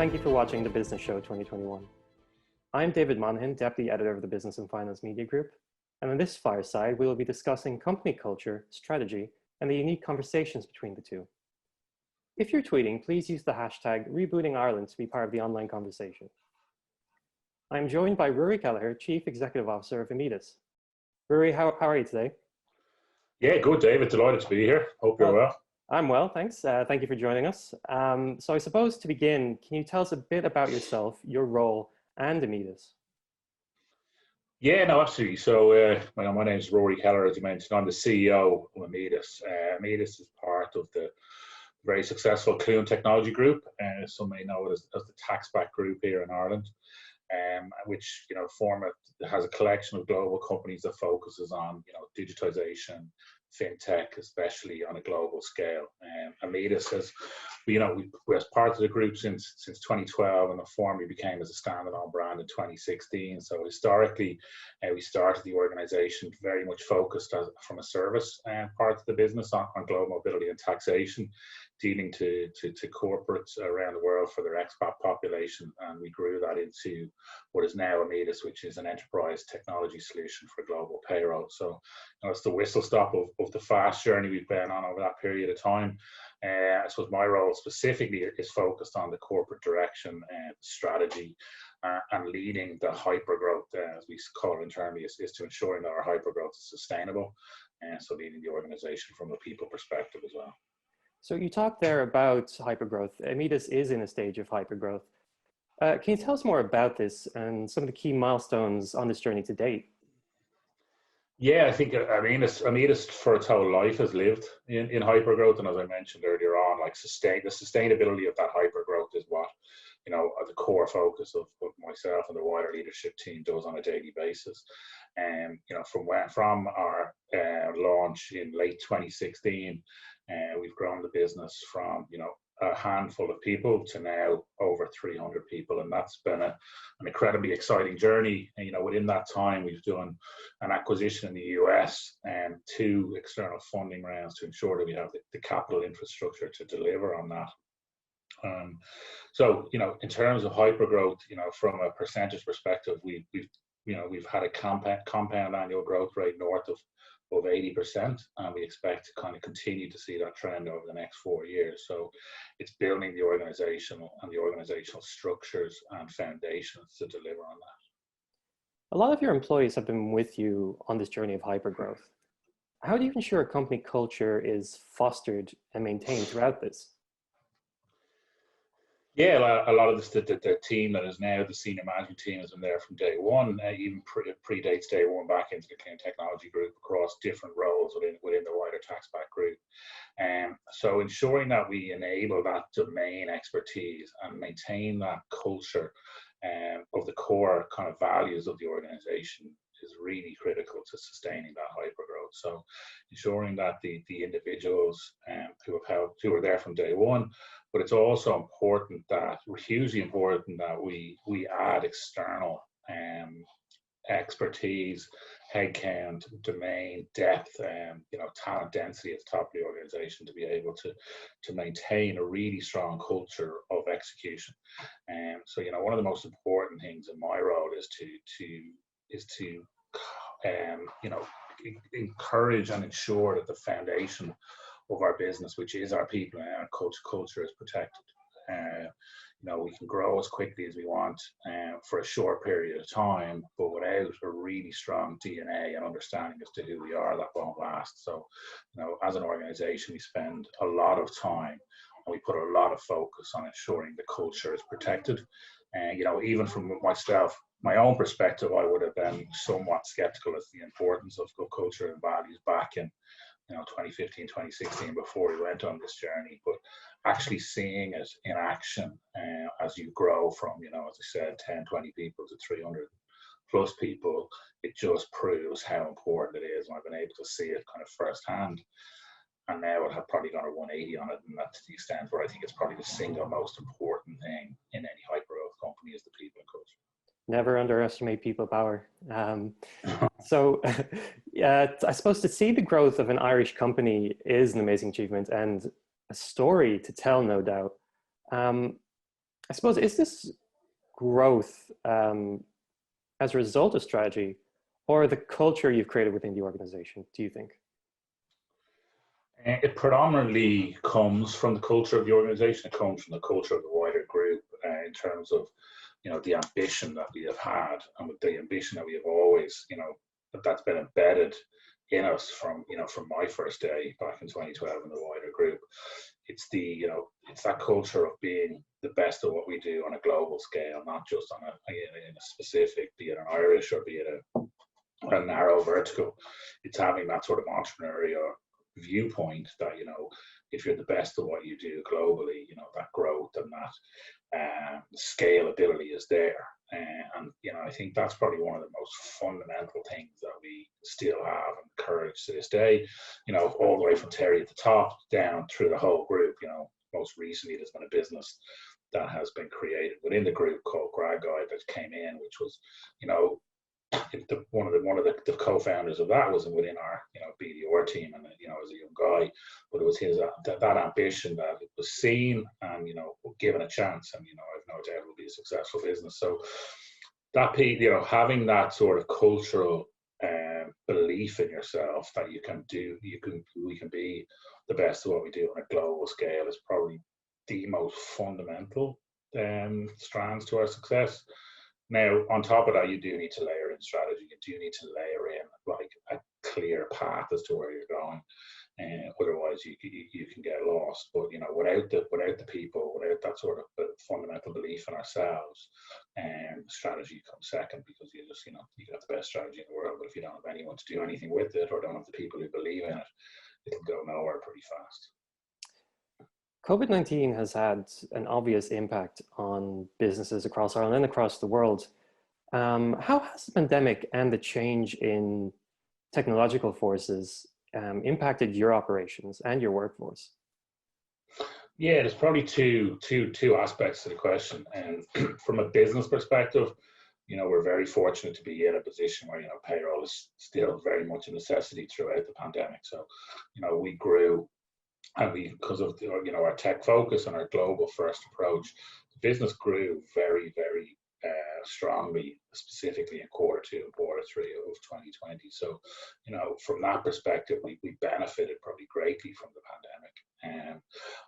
thank you for watching the Business Show 2021. I'm David Monaghan, Deputy Editor of the Business and Finance Media Group, and in this Fireside, we will be discussing company culture, strategy, and the unique conversations between the two. If you're tweeting, please use the hashtag #RebootingIreland to be part of the online conversation. I'm joined by Ruairi Kelleher, Chief Executive Officer of Immedis. Ruairi, how are you today? Yeah, good, David. Delighted to be here. Hope you're well. I'm well, thanks. Thank you for joining us. So I suppose to begin, can you tell us a bit about yourself, your role, and Immedis? Yeah, no, absolutely. So my name is Ruairi Kelleher, as you mentioned. I'm the CEO of Immedis. Immedis is part of the very successful Clune Technology Group. Some may know it as the tax-backed group here in Ireland, which has a collection of global companies that focuses on digitization, fintech, especially on a global scale. Immedis has, we as part of the group since 2012, and formally became as a standalone brand in 2016. So historically, we started the organization very much focused from a service part of the business on global mobility and taxation, dealing to corporates around the world for their expat population, and we grew that into what is now Immedis, which is an enterprise technology solution for global payroll. So it's the whistle stop of the fast journey we've been on over that period of time. I suppose my role specifically is focused on the corporate direction and strategy and leading the hypergrowth, as we call it internally, is to ensuring that our hypergrowth is sustainable, and so leading the organization from a people perspective as well. So you talked there about hypergrowth. Immedis is in a stage of hypergrowth. Can you tell us more about this and some of the key milestones on this journey to date? Yeah, I think Immedis for its whole life has lived in hypergrowth, and as I mentioned earlier on, like the sustainability of that hypergrowth is what the core focus of myself and the wider leadership team does on a daily basis. And from our launch in late 2016, we've grown the business from a handful of people to now over 300 people, and that's been an incredibly exciting journey. And within that time, we've done an acquisition in the US and 2 external funding rounds to ensure that we have the capital infrastructure to deliver on that. So in terms of hypergrowth, from a percentage perspective, we've had a compound annual growth rate north of 80%, and we expect to kind of continue to see that trend over the next 4 years. So it's building the organizational structures and foundations to deliver on that. A lot of your employees have been with you on this journey of hypergrowth. How do you ensure a company culture is fostered and maintained throughout this? Yeah, a lot of the team that is now the senior management team has been there from day one, even predates day one back into the Clune Technology Group across different roles within the wider tax-backed group. So ensuring that we enable that domain expertise and maintain that culture of the core kind of values of the organization is really critical to sustaining that hypergrowth. So ensuring that the individuals who are there from day one, but it's also important that, hugely important that we add external expertise, headcount, domain depth, talent density at the top of the organization to be able to maintain a really strong culture of execution. So one of the most important things in my role is to encourage and ensure that the foundation of our business, which is our people and our culture, is protected. We can grow as quickly as we want for a short period of time, but without a really strong DNA and understanding as to who we are, that won't last. So, as an organization, we spend a lot of time and we put a lot of focus on ensuring the culture is protected. And even from myself, my own perspective, I would have been somewhat skeptical as to the importance of culture and values back in 2015, 2016, before we went on this journey. But actually seeing it in action as you grow from, as I said, 10, 20 people to 300 plus people, it just proves how important it is. And I've been able to see it kind of firsthand. And now it have probably gone a 180 on it, and that's to the extent where I think it's probably the single most important thing in any hypergrowth company is the people and culture. Never underestimate people power. So I suppose to see the growth of an Irish company is an amazing achievement and a story to tell, no doubt. I suppose, is this growth as a result of strategy or the culture you've created within the organization, do you think? It predominantly comes from the culture of the organization. It comes from the culture of the wider group in terms of, the ambition that we have had, and with the ambition that we have always, that's been embedded in us from my first day back in 2012 in the wider group. It's it's that culture of being the best at what we do on a global scale, not just on in a specific, be it an Irish or be it a narrow vertical. It's having that sort of entrepreneurial viewpoint that, if you're the best at what you do globally, that growth and that scalability is there. And I think that's probably one of the most fundamental things that we still have and courage to this day, all the way from Terry at the top down through the whole group. Most recently there's been a business that has been created within the group called Grad Guide that came in, which was, one of the co-founders of that was within our BDR team, and as a young guy, but it was his that ambition that it was seen and given a chance, and I've no doubt it will be a successful business. So that having that sort of cultural belief in yourself that we can be the best of what we do on a global scale is probably the most fundamental strands to our success. Now, on top of that, you do need to layer in strategy. You do need to layer in like a clear path as to where you're going, and otherwise you can get lost. But without the people, without that sort of fundamental belief in ourselves, strategy comes second, because you just you got the best strategy in the world, but if you don't have anyone to do anything with it, or don't have the people who believe in it, it'll go nowhere pretty fast. COVID-19 has had an obvious impact on businesses across Ireland and across the world. How has the pandemic and the change in technological forces impacted your operations and your workforce? Yeah, there's probably two aspects to the question. And from a business perspective, we're very fortunate to be in a position where, payroll is still very much a necessity throughout the pandemic. So, we grew. And because of our tech focus and our global first approach, the business grew very, very strongly, specifically in quarter 2 and quarter 3 of 2020. So, from that perspective, we benefited probably greatly from the pandemic. And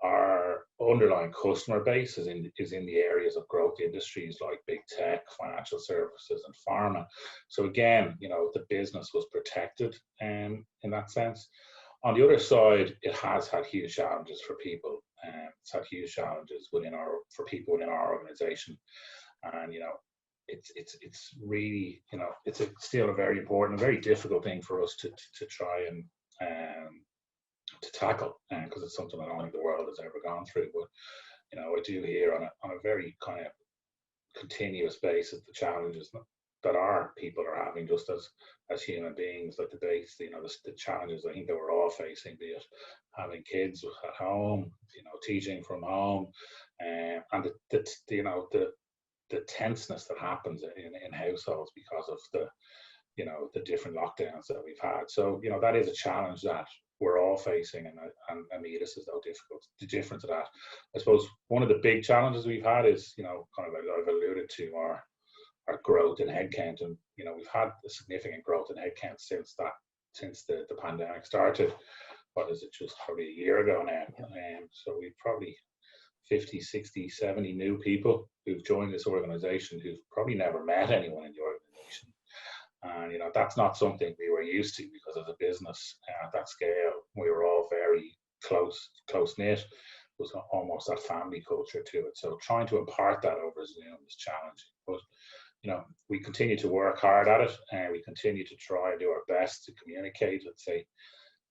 our underlying customer base is in the areas of growth industries like big tech, financial services, and pharma. So again, the business was protected in that sense. On the other side, it has had huge challenges for people, and it's had huge challenges for people within our organization. And it's really it's still a very important, very difficult thing for us to try and to tackle, because it's something that I don't think the world has ever gone through. But I do hear on a very kind of continuous basis the challenges that our people are having just as human beings, like the challenges I think that we're all facing, be it having kids at home, teaching from home, and the tenseness that happens in households because of the different lockdowns that we've had. So that is a challenge that we're all facing, and Immedis is no different to that. I suppose one of the big challenges we've had is kind of like I've alluded to our growth in headcount, and we've had a significant growth in headcount since the pandemic started. What is it, just probably a year ago now? So we've probably 50, 60, 70 new people who've joined this organization who've probably never met anyone in the organization. And that's not something we were used to, because as a business at that scale, we were all very close knit. It was almost that family culture to it. So trying to impart that over Zoom is challenging. But we continue to work hard at it, and we continue to try and do our best to communicate. Let's say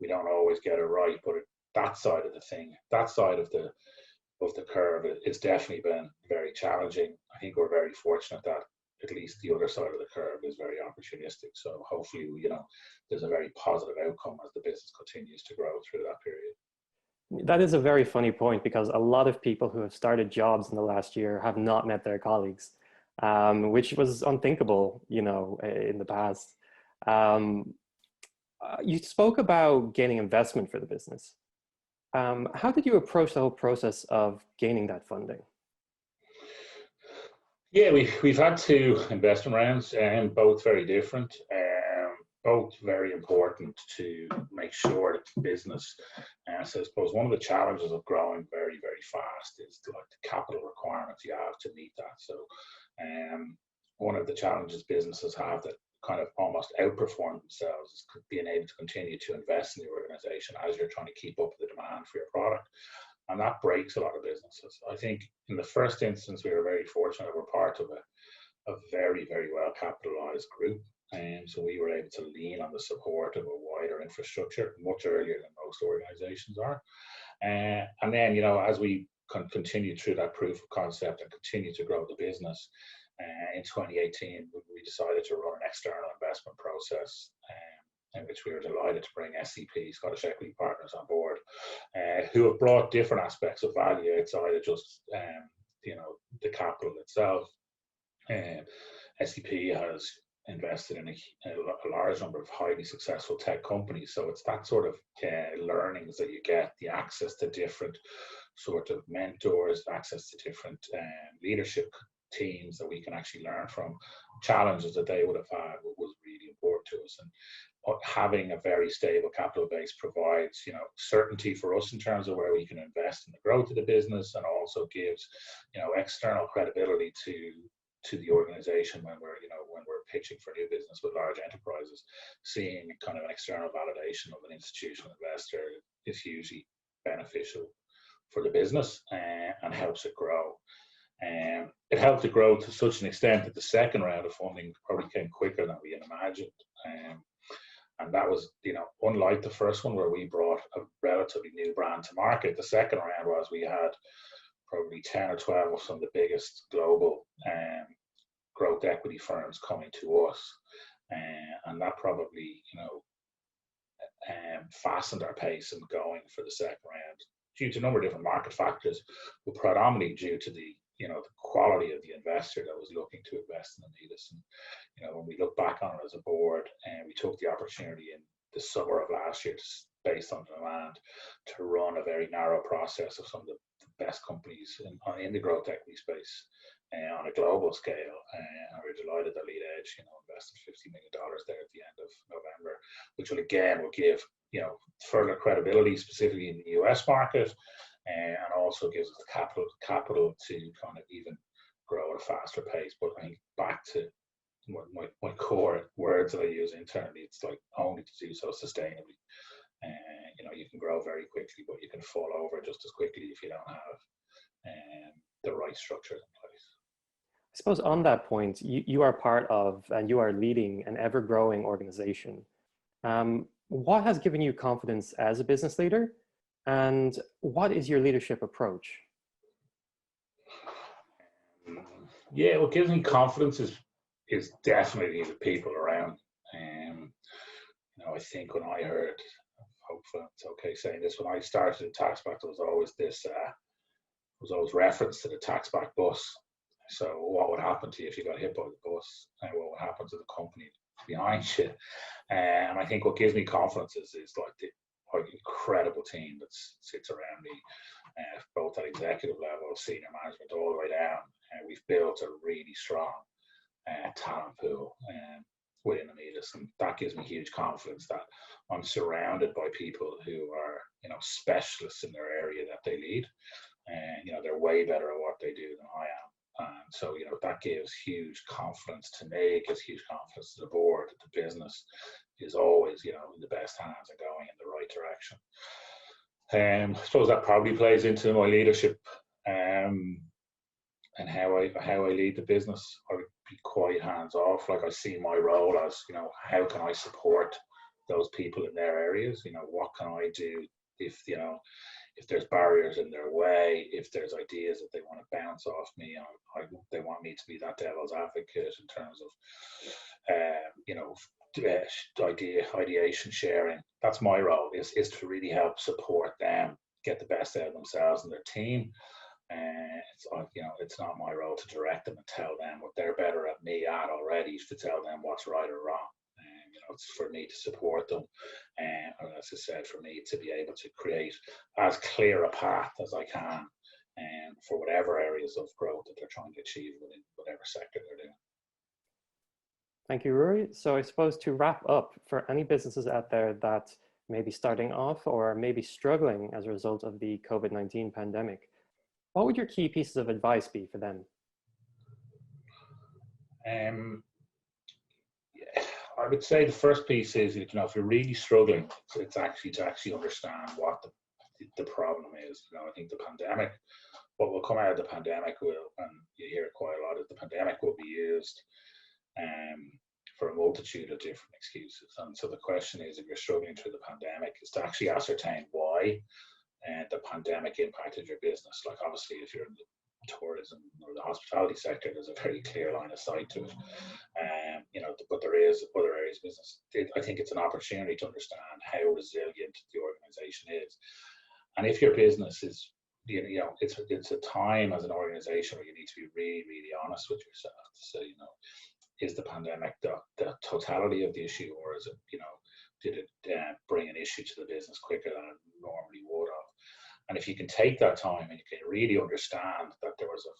we don't always get it right, but that side of the thing, that side of the curve, it's definitely been very challenging. I think we're very fortunate that at least the other side of the curve is very opportunistic. So hopefully, there's a very positive outcome as the business continues to grow through that period. That is a very funny point, because a lot of people who have started jobs in the last year have not met their colleagues, which was unthinkable, in the past. You spoke about gaining investment for the business. How did you approach the whole process of gaining that funding? Yeah, we've had two investment rounds, and both very different, both very important to make sure that the business. So I suppose one of the challenges of growing very very fast is like the capital requirements you have to meet that. So, one of the challenges businesses have that kind of almost outperform themselves is being able to continue to invest in the organization as you're trying to keep up with the demand for your product. And that breaks a lot of businesses. I think in the first instance, we were very fortunate. We're part of a very, very well capitalized group. And so we were able to lean on the support of a wider infrastructure much earlier than most organizations are. And then, as we continue through that proof of concept and continue to grow the business, in 2018, we decided to run an external investment process. In which we were delighted to bring SCP, Scottish Equity Partners, on board, who have brought different aspects of value outside of just, the capital itself. SCP has invested in a large number of highly successful tech companies, so it's that sort of learnings that you get, the access to different sort of mentors, access to different leadership teams that we can actually learn from, challenges that they would have had was really important to us. And having a very stable capital base provides, certainty for us in terms of where we can invest in the growth of the business, and also gives, external credibility to the organization when we're pitching for new business with large enterprises. Seeing kind of an external validation of an institutional investor is hugely beneficial for the business, and helps it grow. It helped it grow to such an extent that the second round of funding probably came quicker than we had imagined. And that was, unlike the first one where we brought a relatively new brand to market. The second round was we had probably 10 or 12 of some of the biggest global growth equity firms coming to us. And that probably, fastened our pace in going for the second round due to a number of different market factors, but predominantly due to the quality of the investor that was looking to invest in Immedis. And when we look back on it as a board, and we took the opportunity in the summer of last year, based on demand, to run a very narrow process of some of the best companies in the growth equity space on a global scale. And we're delighted that Lead Edge, invested $50 million there at the end of November, which will give further credibility, specifically in the US market, and also gives us the capital to kind of even grow at a faster pace. But I think back to my core words that I use internally, it's like only to do so sustainably. You can grow very quickly, but you can fall over just as quickly if you don't have the right structure in place. I suppose on that point, you are part of, and you are leading an ever-growing organization. What has given you confidence as a business leader, and what is your leadership approach? Yeah, what gives me confidence is definitely the people around. I think when I heard, hopefully it's okay saying this, when I started in TaxBack, there was always this, reference to the TaxBack bus. So what would happen to you if you got hit by the bus, and what would happen to the company behind you? And I think what gives me confidence is like the incredible team that sits around me, both at executive level, senior management, all the way down. We've built a really strong talent pool within Immedis, and that gives me huge confidence that I'm surrounded by people who are, specialists in their area that they lead, and they're way better at what they do than I am. And so, that gives huge confidence to me, it gives huge confidence to the board that the business is always, in the best hands and going in the right direction. I suppose that probably plays into my leadership and how I lead the business. I would be quite hands off. Like, I see my role as, how can I support those people in their areas? What can I do if there's barriers in their way, if there's ideas that they want to bounce off me, they want me to be that devil's advocate in terms of, ideation sharing. That's my role, is to really help support them get the best out of themselves and their team. It's not my role to direct them and tell them what they're better at me at already, to tell them what's right or wrong. It's for me to support them, and as I said, for me to be able to create as clear a path as I can for whatever areas of growth that they're trying to achieve within whatever sector they're doing. Thank you, Ruairi. So I suppose to wrap up, for any businesses out there that may be starting off or maybe struggling as a result of the COVID-19 pandemic, what would your key pieces of advice be for them? I would say the first piece is, if you're really struggling, it's actually to understand what the problem is. I think the pandemic, what will come out of the pandemic will, and you hear it quite a lot, is the pandemic will be used for a multitude of different excuses. And so the question is, if you're struggling through the pandemic, is to actually ascertain why the pandemic impacted your business. Like, obviously, if you're in the tourism or the hospitality sector, there's a very clear line of sight to it. But there is other areas of business. I think it's an opportunity to understand how resilient the organization is. And if your business is, it's a time as an organization where you need to be really, really honest with yourself to say, is the pandemic the totality of the issue, or is it, did it bring an issue to the business quicker than it normally would have? And if you can take that time and you can really understand that there was a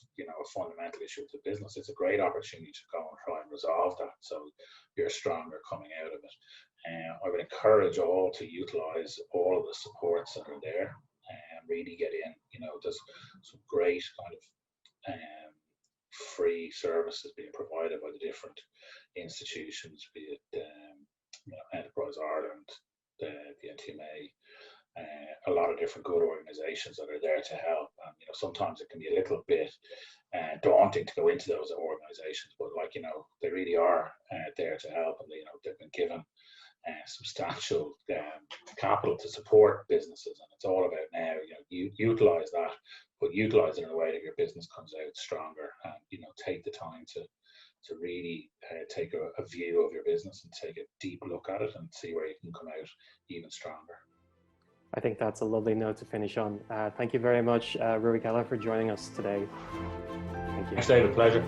fundamental issue with the business, it's a great opportunity to go and try and resolve that, so you're stronger coming out of it. I would encourage all to utilize all of the supports that are there and really get in. There's some great kind of free services being provided by the different institutions, be it Enterprise Ireland, the NTMA, a lot of different good organizations that are there to help. Sometimes it can be a little bit daunting to go into those organizations, but they really are there to help, and they've been given substantial capital to support businesses, and it's all about now, you utilize that, but utilize it in a way that your business comes out stronger, and take the time to really take a view of your business and take a deep look at it and see where you can come out even stronger. I think that's a lovely note to finish on. Thank you very much, Ruairi Kelleher, for joining us today. Thank you. Thanks, David. Pleasure.